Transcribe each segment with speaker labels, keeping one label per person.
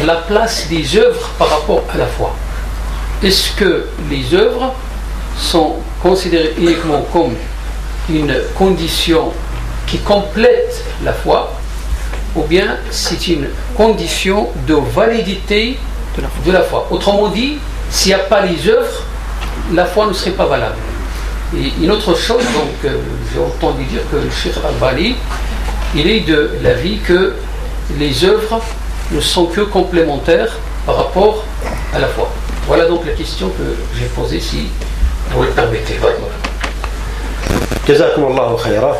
Speaker 1: la place des œuvres par rapport à la foi. Est-ce que les œuvres sont considérées uniquement comme une condition qui complète la foi, ou bien c'est une condition de validité de la foi? Autrement dit, s'il n'y a pas les œuvres, la foi ne serait pas valable. Et une autre chose, donc j'ai entendu dire que le Cheikh Al-Albani, il est de l'avis que les œuvres ne sont que complémentaires par rapport à la foi. Voilà donc la question que j'ai posée, si vous le permettez.
Speaker 2: جزاكم الله خيرا.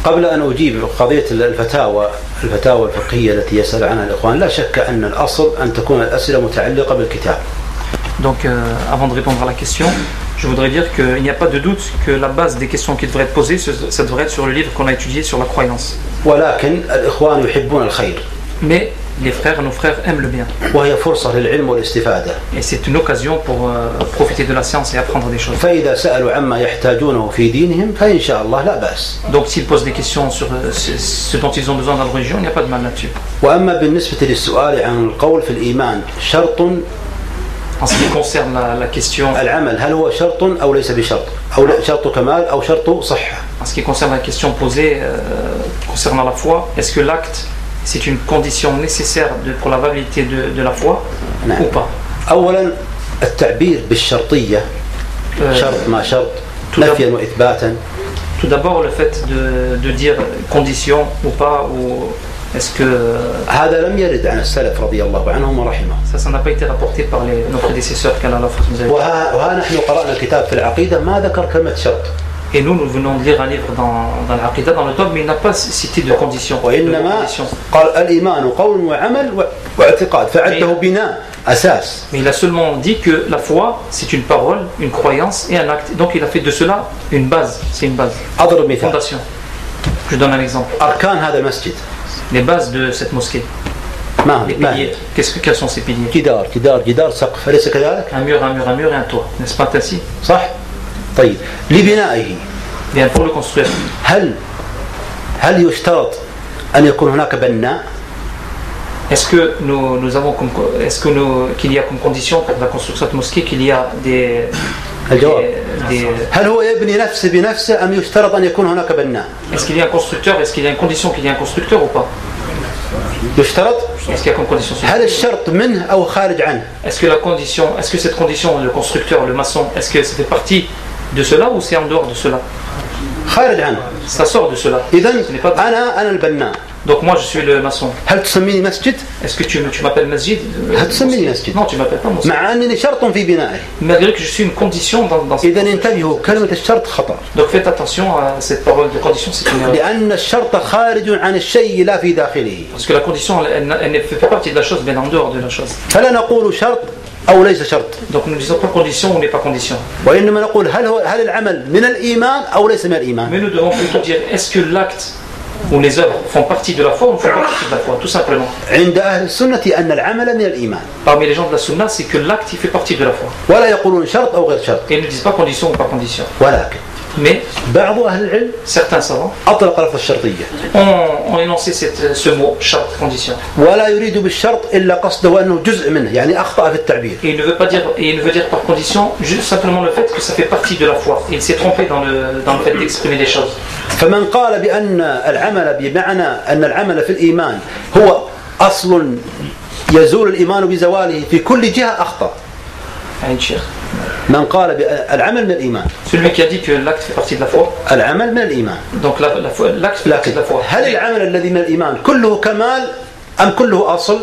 Speaker 2: قبل أن أجيب قضية الفتاوى الفقهية التي يسأل عنها الإخوان، لا شك أن الأصل أن تكون الأسئلة متعلقة بالكتاب.
Speaker 3: Donc avant de répondre à la question, je voudrais dire qu'il n'y a pas de doute que la base des questions qui devraient être posées, ça devrait être sur le livre qu'on a étudié sur la croyance.
Speaker 2: ولكن الإخوان يحبون الخير.
Speaker 3: Mais les frères, nos frères aiment le bien.
Speaker 2: وهي فرصة للعلم والاستفادة.
Speaker 3: Et c'est une occasion pour profiter de la science et apprendre des choses.
Speaker 2: فإذا سألوا عما يحتاجونه في دينهم فإن شاء الله لا بأس.
Speaker 3: Donc s'ils posent des questions sur ce dont ils ont besoin dans la religion, il n'y a pas de mal là-dessus.
Speaker 2: وأما بالنسبة للسؤال عن القول في الإيمان شرط.
Speaker 3: En ce qui concerne la question,
Speaker 2: العمل هل هو شرط أو ليس بشرط أو شرط كمال أو شرط صحة.
Speaker 3: En ce qui concerne la question posée concernant la foi, est-ce que l'acte c'est une condition nécessaire pour la validité de la foi ou pas?
Speaker 2: أولا التعبير بالشرطية شرط ما شرط نفيا وإثباتا.
Speaker 3: Tout d'abord le fait de dire condition ou pas, ou est-ce que
Speaker 2: هذا لم يرد عن السلف رضي الله عنهم ورحمهم.
Speaker 3: Ça n'a pas été rapporté par nos prédécesseurs qu'Allah nous a.
Speaker 2: وها نحن قرأنا الكتاب في العقيدة ما ذكر كلمة شرط.
Speaker 3: Et nous venons de lire un livre dans l'Aqidah, dans le dogme, mais il n'a pas cité de condition.
Speaker 2: وإنما قال الإيمان قول وعمل واعتقاد فعده بناء أساس.
Speaker 3: Mais il a seulement dit que la foi c'est une parole, une croyance et un acte. Donc il a fait de cela une base. C'est une base.
Speaker 2: أضرب مثال.
Speaker 3: Fondation. Je donne un exemple.
Speaker 2: أركان هذا المسجد.
Speaker 3: Les bases de cette mosquée. Les piliers. Quels sont ces piliers?
Speaker 2: جدار سقف أليس كذلك؟
Speaker 3: Un mur et un toit. N'est-ce pas ainsi?
Speaker 2: صح. طيب لبنائه.
Speaker 3: Bien, pour le construire.
Speaker 2: هل يشترط أن يكون هناك بناء؟
Speaker 3: Est-ce que qu'il y a comme condition pour la construction de cette mosquée qu'il y a des
Speaker 2: الجواب هل هو يبني نفسه بنفسه أم يشترط أن يكون هناك بناء؟
Speaker 3: Est-ce qu'il y a un constructeur? Est-ce qu'il y a une condition qu'il y ait un constructeur ou pas?
Speaker 2: يشترط.
Speaker 3: Est-ce qu'il y a comme condition?
Speaker 2: هل الشرط منه أو خارج عنه؟
Speaker 3: Est-ce que cette condition, le constructeur, le maçon, est-ce que ça fait partie de cela ou c'est en dehors de cela?
Speaker 2: خارج عنه.
Speaker 3: Ça sort de cela.
Speaker 2: إذن أنا البناء.
Speaker 3: Donc moi je suis le maçon.
Speaker 2: هل تسميني مسجد؟
Speaker 3: Est-ce que tu m'appelles masjid?
Speaker 2: هل تسميني مسجد؟
Speaker 3: Non, tu m'appelles pas mosquée.
Speaker 2: مع أنني شرط في بنائه.
Speaker 3: Malgré que je suis une condition dans
Speaker 2: إذا انتبهوا كلمة الشرط خطأ.
Speaker 3: Donc faites attention à cette parole de condition, c'est une erreur.
Speaker 2: لأن الشرط خارج عن الشيء لا في داخله.
Speaker 3: Parce que la condition elle ne fait pas partie de la chose, mais en dehors de la chose.
Speaker 2: فلا نقول شرط أو ليس شرط.
Speaker 3: Donc nous ne disons pas condition ou n'est pas condition.
Speaker 2: وإنما نقول هل العمل من الإيمان أو ليس من الإيمان.
Speaker 3: Mais nous devons plutôt dire est-ce que l'acte ou les œuvres font partie de la foi ou ne font pas partie de la foi, tout simplement.
Speaker 2: عند أهل السنة أن العمل من الإيمان.
Speaker 3: Parmi les gens de la sunna, c'est que l'acte il fait partie de la foi.
Speaker 2: ولا يقولون شرط أو غير شرط.
Speaker 3: Et ils ne disent pas condition ou pas condition.
Speaker 2: ولكن
Speaker 3: Mais
Speaker 2: بعض أهل العلم
Speaker 3: certains savants
Speaker 2: أطلق لفظ الشرطية.
Speaker 3: ont énoncé ce mot charte, condition.
Speaker 2: ولا يريد بالشرط إلا قصده أنه جزء منه يعني أخطأ في التعبير.
Speaker 3: Et il ne veut dire par condition juste simplement le fait que ça fait partie de la foi. Et il s'est trompé dans le fait d'exprimer les choses.
Speaker 2: فمن قال بأن العمل بمعنى أن العمل في الإيمان هو أصل يزول الإيمان بزواله في كل جهة أخطأ. من قال العمل من الإيمان.
Speaker 3: Celui qui a dit que l'acte fait partie de la foi.
Speaker 2: العمل من الإيمان.
Speaker 3: Donc l'acte fait partie de la foi.
Speaker 2: هل العمل الذي من الإيمان كله كمال أم كله أصل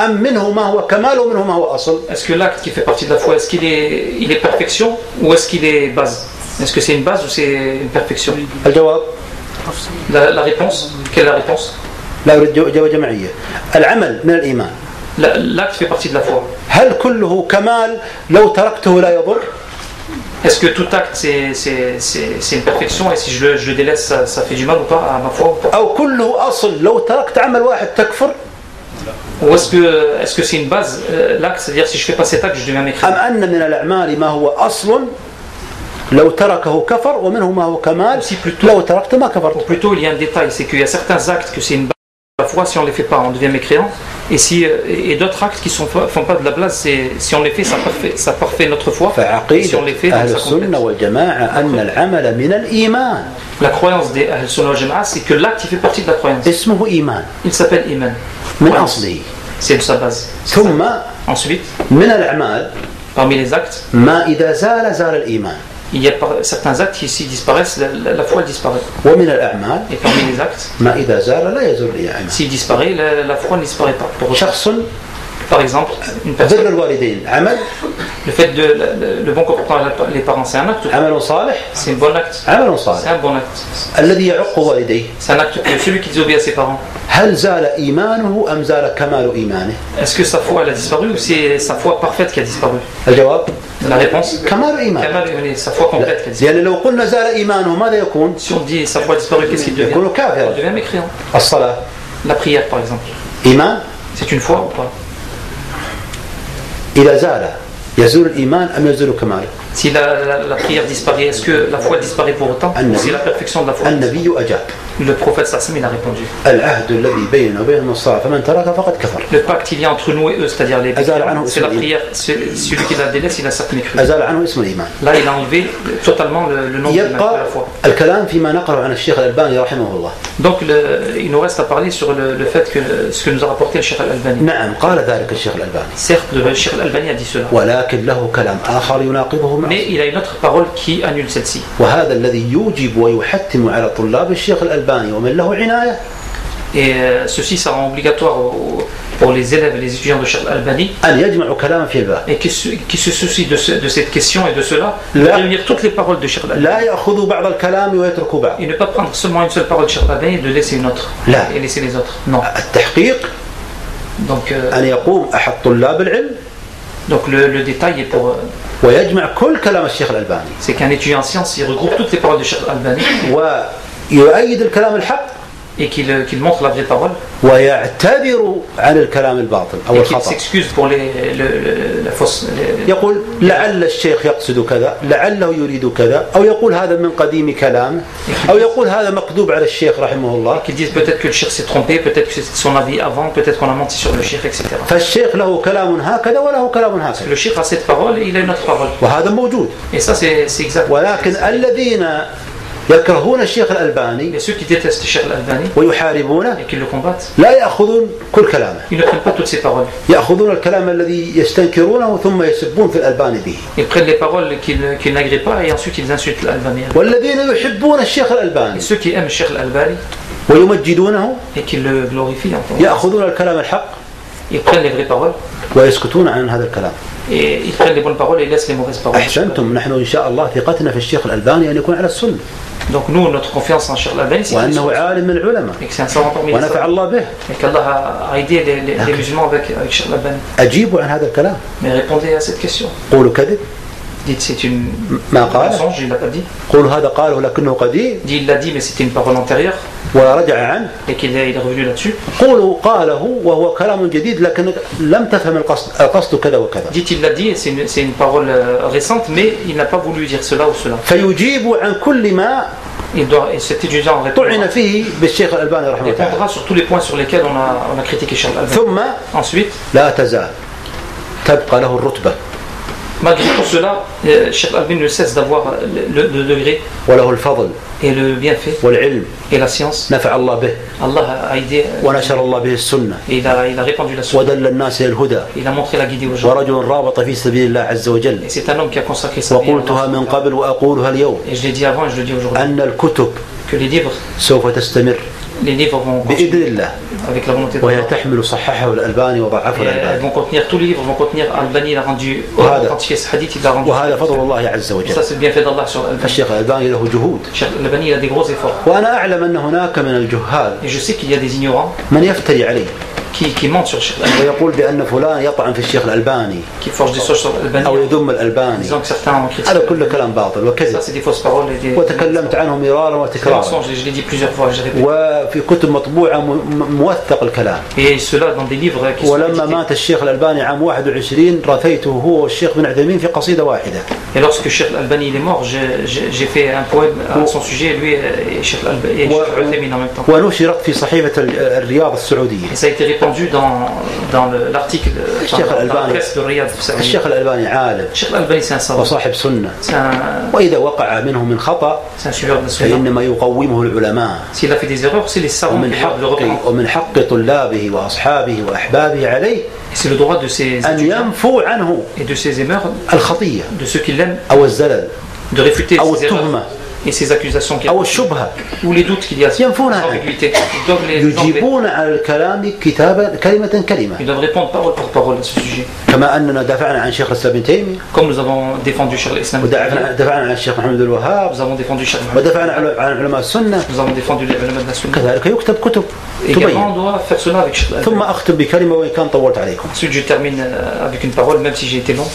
Speaker 2: أم منه ما هو كمال ومنه ما هو أصل؟
Speaker 3: Est-ce que l'acte qui fait partie de la foi, est-ce qu'il est perfection ou est-ce qu'il est base? Est-ce que c'est une base ou c'est une perfection?
Speaker 2: الجواب.
Speaker 3: La réponse. Quelle est la réponse?
Speaker 2: لا أريد جواب جماعية. العمل من الإيمان.
Speaker 3: L'acte fait partie de la foi.
Speaker 2: هل كله كمال لو تركته لا يضر؟
Speaker 3: Est-ce que tout acte c'est une perfection et si je le délaisse ça fait du mal ou pas à ma foi ou pas?
Speaker 2: أو كله أصل لو تركت عمل واحد تكفر؟
Speaker 3: Ou est-ce que c'est une base l'acte, c'est-à-dire si je fais pas cet acte je deviens mécréant?
Speaker 2: أم أن من الأعمال ما هو أصل لو تركه كفر ومنه ما هو كمال لو تركته ما كفر.
Speaker 3: Ou plutôt il y a un détail, c'est qu'il y a certains actes que c'est une base la foi, si on ne les fait pas, on devient mécréant. Et d'autres actes qui ne font pas de la place, si on les fait, ça parfait notre foi. Si on les fait, ça complète. La croyance des Ahl Sunnah wal Jama'a, c'est que l'acte il fait partie de la croyance. Il s'appelle Iman. C'est de sa base. Ensuite, parmi les actes, il y a certains actes qui, s'ils disparaissent, la foi disparaît. Et parmi les actes, s'il disparaît, la foi ne disparaît pas. Par exemple, une personne, le fait de le bon comportement les parents, c'est un acte. C'est un bon acte. C'est un bon acte. C'est un acte que celui qui désobéit à ses parents. Est-ce que sa foi elle a disparu ou c'est sa foi parfaite qui a disparu? La réponse, sa foi complète qui a disparu. Si on dit sa foi a disparu, qu'est-ce qu'il devient? Il devient mécréant. La prière par exemple, c'est une foi ou pas? Si la prière disparaît, est-ce que la foi disparaît pour autant? Ou c'est la perfection de la foi? Le prophète Sassim il a répondu. Le pacte il y a entre nous et eux, c'est-à-dire les prières, c'est la prière. Celui qui la délaisse, il a certes mécru. Là il a enlevé totalement le nom de la foi. Donc il nous reste à parler sur le fait que ce que nous a rapporté le Cheikh Al-Albani. Certes, le Cheikh Al-Albani a dit cela. Mais il a une autre parole qui annule celle-ci. Et ceci ça rend obligatoire pour les élèves et les étudiants de Cheikh Al-Albani et qui se soucient de cette question et de cela, de réunir toutes les paroles de Cheikh Al-Albani et ne pas prendre seulement une seule parole de Cheikh Al-Albani et de laisser une autre et laisser les autres. Non. Donc le détail est pour c'est qu'un étudiant en sciences il regroupe toutes les paroles de Cheikh Al-Albani et qu'il montre la vraie parole et qu'il s'excuse pour la fausse
Speaker 2: يقول لعل الشيخ يقصد كذا لعله يريد كذا أو يقول هذا من قديم كلام أو يقول هذا مكذوب على الشيخ رحمه الله
Speaker 3: qu'ils disent peut-être que le cheikh s'est trompé, peut-être que c'est son avis avant, peut-être qu'on a menti sur le cheikh, etc.
Speaker 2: فالشيخ له كلام هكذا وله كلام هكذا
Speaker 3: le cheikh a cette parole et il a une autre parole
Speaker 2: وهذا موجود
Speaker 3: et ça c'est exact.
Speaker 2: ولكن الذين يكرهون الشيخ الألباني
Speaker 3: et ceux qui détestent le Cheikh Al-Albani
Speaker 2: ويحاربونه
Speaker 3: et qui le combattent
Speaker 2: لا يأخذون كل كلامه
Speaker 3: ils ne prennent pas toutes ses paroles,
Speaker 2: يأخذون الكلام الذي يستنكرونه ثم يسبون في الألباني به
Speaker 3: ils prennent les paroles qu'ils n'agréent pas et ensuite ils insultent l'Albani.
Speaker 2: والذين يحبون الشيخ الألباني
Speaker 3: Et ceux qui aiment le Cheikh Al-Albani
Speaker 2: ويمجدونه
Speaker 3: et qui le glorifient
Speaker 2: يأخذون الكلام الحق
Speaker 3: ils prennent les vraies paroles
Speaker 2: ويسكتون عن هذا الكلام.
Speaker 3: et ils prennent les bonnes paroles et ils laissent les mauvaises paroles.
Speaker 2: أحسنتم. نحن إن شاء الله ثقتنا في الشيخ الألباني أن يكون على السنة.
Speaker 3: Donc nous, notre confiance en Cheikh Al-Albani, c'est
Speaker 2: وأنه عالم من العلماء
Speaker 3: et que c'est un savant parmi les
Speaker 2: ونفع
Speaker 3: savants
Speaker 2: الله به.
Speaker 3: et qu'Allah a aidé les musulmans avec Cheikh Al-Albani.
Speaker 2: أجيبوا عن هذا الكلام.
Speaker 3: Mais répondez à cette question.
Speaker 2: قولوا كذب.
Speaker 3: Dites c'est une
Speaker 2: ما قال.
Speaker 3: mensonge, il l'a pas dit.
Speaker 2: قولوا هذا قاله لكنه قديم.
Speaker 3: Dit il l'a dit mais c'était une parole antérieure.
Speaker 2: ورجع عنه.
Speaker 3: Et qu'il est revenu là-dessus.
Speaker 2: قولوا قاله وهو كلام جديد لكن لم تفهم القصد كذا وكذا.
Speaker 3: Dit il l'a dit et c'est une parole récente mais il n'a pas voulu dire cela ou cela.
Speaker 2: فيجيب عن كل ما
Speaker 3: et cet étudiant
Speaker 2: طعن فيه بالشيخ الألباني رحمه الله.
Speaker 3: répondra sur tous les points sur lesquels on a critiqué Cheikh Al-Albani.
Speaker 2: ثم
Speaker 3: ensuite
Speaker 2: لا تزال تبقى له الرتبة.
Speaker 3: Malgré tout cela, Cheikh Al-Albani ne cesse d'avoir le degré
Speaker 2: وله الفضل
Speaker 3: et le bienfait
Speaker 2: والعلم
Speaker 3: et la science.
Speaker 2: نفع الله به
Speaker 3: Allah a aidé
Speaker 2: ونشر الله به السنة
Speaker 3: et il a répandu la sunna.
Speaker 2: ودل الناس إلى الهدى
Speaker 3: Il a montré la guidée aux gens.
Speaker 2: ورجل رابط في سبيل الله عز وجل.
Speaker 3: Et c'est un homme qui a consacré sa vie.
Speaker 2: وقلتها من قبل وأقولها اليوم
Speaker 3: Et je l'ai dit avant et je le dis aujourd'hui.
Speaker 2: أن الكتب
Speaker 3: Que les livres vont
Speaker 2: بإذن الله
Speaker 3: avec la volonté de
Speaker 2: وهي
Speaker 3: Allah.
Speaker 2: تحمل صححه الألباني وضعفه الألباني.
Speaker 3: Vont contenir tous les livres, vont contenir Al-Albani, il a rendu authentifié ce hadith, il l'a rendu.
Speaker 2: وهذا فضل الله عز وجل.
Speaker 3: Ça c'est le bienfait d'Allah sur Al-Albani.
Speaker 2: الشيخ الألباني له جهود.
Speaker 3: Cheikh Al-Albani il a des gros efforts.
Speaker 2: وأنا أعلم أن هناك من الجهال
Speaker 3: Et je sais qu'il y a des ignorants
Speaker 2: من يفتري عليه.
Speaker 3: qui mentent sur le Cheikh Al-Albani.
Speaker 2: ويقول بأن فلان يطعن في الشيخ الألباني.
Speaker 3: Qui forge des choses sur l'Albani.
Speaker 2: أو يذم الألباني.
Speaker 3: Disant que certains ont critiqué.
Speaker 2: هذا كله كلام باطل وكذب.
Speaker 3: Ça c'est des fausses paroles et des.
Speaker 2: وتكلمت عنه مرارا وتكرارا.
Speaker 3: Je l'ai dit plusieurs fois, je répète.
Speaker 2: وفي كتب مطبوعة موثق الكلام.
Speaker 3: Et cela dans des livres qui sont.
Speaker 2: ولما مات الشيخ الألباني عام 21 رثيته هو والشيخ بن عثيمين في قصيدة واحدة.
Speaker 3: Et lorsque Cheikh Al-Albani est mort, j'ai fait un poème à son sujet, lui et Cheikh Al-Albani en même temps.
Speaker 2: ونشرت في صحيفة الرياض السعودية.
Speaker 3: Et ça a été répandu dans l'article dans la presse de Riyad.
Speaker 2: الشيخ الألباني عالم.
Speaker 3: Cheikh Al-Albani c'est un savant.
Speaker 2: وصاحب سنة. وإذا وقع منه من خطأ فإنما يقومه العلماء.
Speaker 3: S'il a fait des erreurs, c'est les savants qui doivent le reprendre.
Speaker 2: ومن حق طلابه وأصحابه وأحبابه عليه.
Speaker 3: C'est le droit de ses étudiants et de ses aimeurs, de ceux qui l'aiment, de réfuter ses erreurs et ses accusations qu'il y a, ou les doutes qu'il y a, sans ambiguïté. Ils doivent répondre parole par parole à ce sujet. Comme nous avons défendu Cheikh l'Islam, nous avons défendu Cheikh Mohammed, nous avons défendu les ulama de la Sunna. Également, on doit faire cela avec Cheikh l'Albani. Ensuite, je termine avec une parole, même si j'ai été long.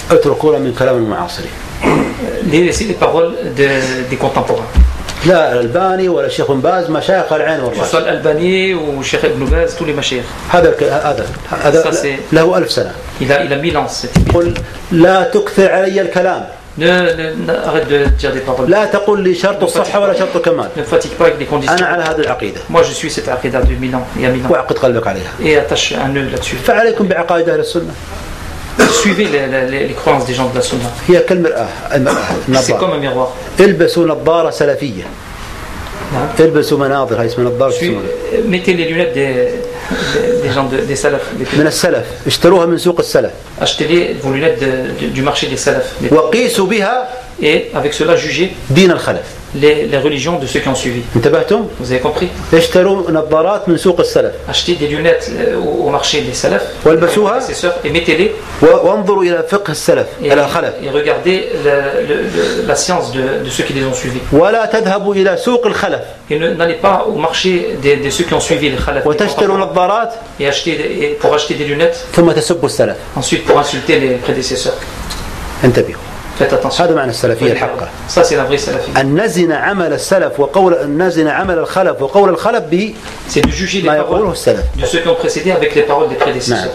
Speaker 3: Laissez les paroles des contemporains.
Speaker 2: لا الألباني ولا الشيخ بن باز مشايخ العين والرأس.
Speaker 3: soit l'Albani ou Cheikh Ibn Baz, tous les mashayikh.
Speaker 2: هذا له 1000 سنة.
Speaker 3: Il a 1000 ans.
Speaker 2: قل لا تكثر علي الكلام.
Speaker 3: Arrête de dire des paroles.
Speaker 2: لا تقل لي شرط الصحة ولا شرط الكمال.
Speaker 3: Ne fatigue pas avec des conditions.
Speaker 2: أنا على هذه العقيدة.
Speaker 3: Moi je suis cette aqida de 1000 ans, il y a 1000 ans.
Speaker 2: وعقد قلبك عليها.
Speaker 3: Et attache un nœud là-dessus.
Speaker 2: فعليكم بعقائد أهل السنة.
Speaker 3: Suivez les croyances des gens de la Sunna.
Speaker 2: هي كالمرآة.
Speaker 3: C'est comme un miroir.
Speaker 2: البسوا نظارة سلفية. البسوا مناظر هاي اسمها نظارة.
Speaker 3: Mettez les lunettes des gens des salaf.
Speaker 2: من السلف اشتروها من سوق السلف.
Speaker 3: Achetez vos lunettes du marché des salaf.
Speaker 2: وقيسوا بها.
Speaker 3: Et avec cela jugez.
Speaker 2: دين الخلف.
Speaker 3: Les religions de ceux qui ont suivi.
Speaker 2: انتبهتم؟
Speaker 3: Vous avez compris?
Speaker 2: اشتروا نظارات من سوق السلف.
Speaker 3: Achetez des lunettes au marché des salaf.
Speaker 2: والبسوها.
Speaker 3: Et mettez-les.
Speaker 2: وانظروا إلى فقه السلف. إلى الخلف.
Speaker 3: Et regardez la science de ceux qui les ont suivis.
Speaker 2: ولا تذهبوا إلى سوق الخلف.
Speaker 3: Et n'allez pas au marché de ceux qui ont suivi les khalaf.
Speaker 2: وتشتروا نظارات.
Speaker 3: Et pour acheter des lunettes.
Speaker 2: ثم تسبوا السلف.
Speaker 3: Ensuite pour insulter les prédécesseurs.
Speaker 2: انتبهوا.
Speaker 3: Faites attention.
Speaker 2: هذا معنى السلفية الحقة.
Speaker 3: Ça c'est la vraie salafie.
Speaker 2: أن نزن عمل السلف وقول نزن عمل الخلف وقول الخلف ب.
Speaker 3: C'est de juger les paroles de ceux qui ont précédé avec les paroles des prédécesseurs.